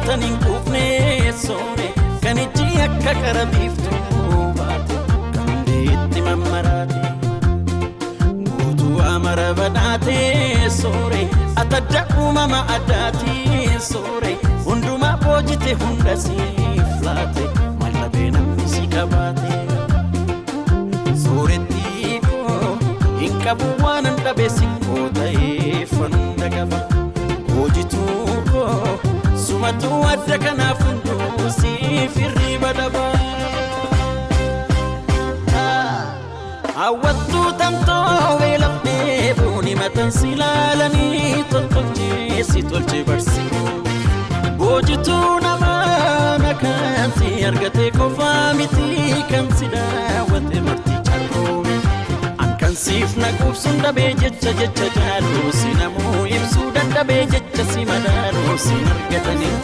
daawwataniin quufnee soore kan ijji akka qarabiiftuu baate kan itti mammaraate guutuu amara badhaatee soore atadda uumama addaatii soore hundumaa boojite hunda siif laate mallabee namni si qabaate sooretti koo hin qabu waan hin dhabe sikkoo ta'ee fanda qaba hoojituu koo sumatu adda kanaaf hunduu siif hirriba dhaba hawwattuu tamtoo beelafnee buuni matan si laalanii toltolchee si tolche barsiifuu hoojituu namaa nakansi argatee qofaa miti kan si daawwate marti charroome ankan siif naquubsuun dhabee jecha jaaluu si namuu ibsuu dadhabee jecha si madaaluu si argatanii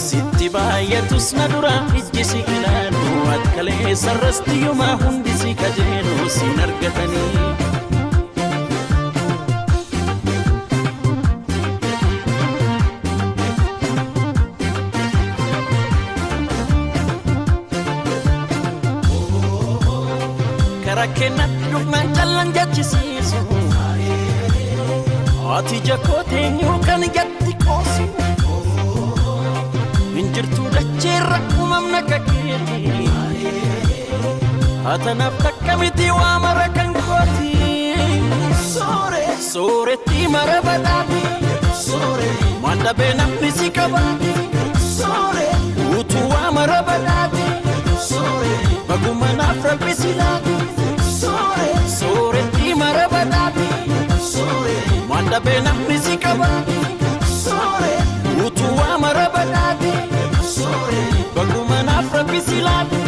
sitti baay'atus na dura ijji si ilaaluu akkalee sarrastiyyumaa hundi si kajeeluu si argatanii Karakenat dukman jalan jachisiisu ati jakoteenyu kan jatti qoosu injirtuu dacheerra uumamna kakeeti atanaaf takka miti waa mara kan kooti sooretti mara badhaati mandhabee namni si qabaati utuu waa mara badhaati bagumanaaf rabbi si laati sooretti mara badhaati mandhabee namni si qabaati utuu waa mara badhaati bagumanaaf rabbi si laati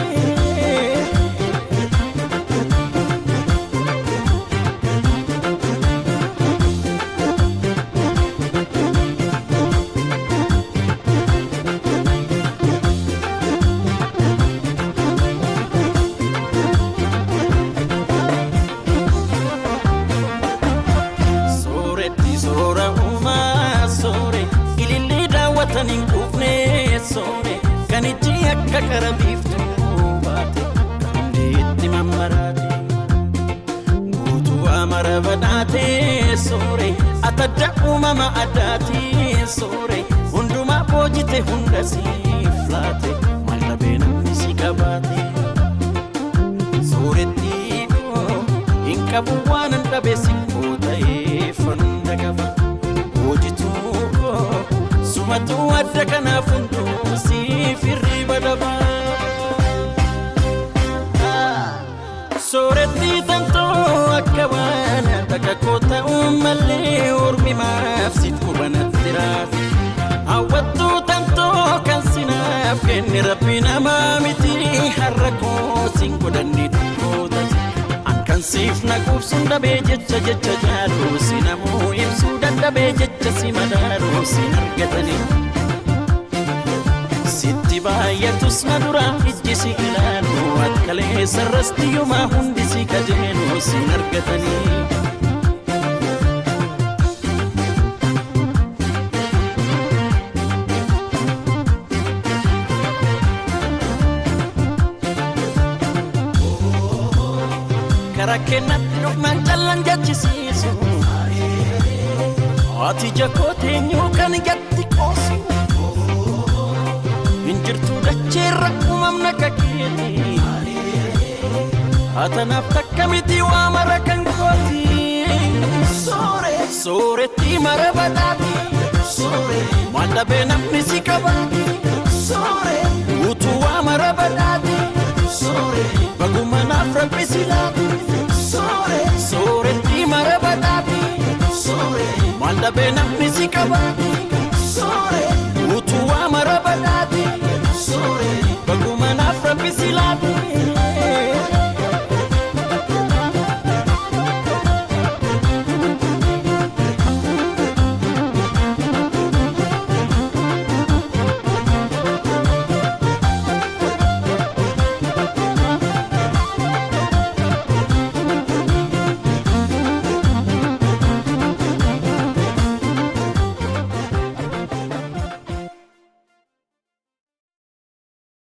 Tanin kufne soore kan ijji akka qarabiiftuu baate kan itti mammaraate guutuu amara badhaatee soore atadda uumama addaatii soore hundumaa boojite hunda siif laate mallabee namni si qabaate sooretti koo hin qabu waan hin dhabe sikkoo ta'ee fanda qaba hoojituu koo sumatu adda kanaaf hunduu siif hirriba dhaba sooretti tamtoo akka waan takka koo ta'uu mallee ormi maaf siif qubanatti raafi hawwattuu tamtoo kan sinaaf kenne rabbi namaa miti har'a koo sin godhanni dhukkootati akkan siif naquubsuun dhabee jecha jaaluu si namuu ibsuu dadhabee jecha si madaaluu si argatanii sitti baay'atus na dura ijji si ilaaluu akkalee sarrastiyyumaa hundi si kajeeluu si argatanii Karakenat dukman jalan jachisiisu ati jakoteenyu kan jatti qoosu injirtuu dacheerra uumamna kakeeti atanaaf takka miti waa mara kan kooti sooretti mara badhaati mandhabee namni si qabaati utuu waa mara badhaati bagumanaaf rabbi si laati sooretti mara badhaati mandhabee namni si qabaati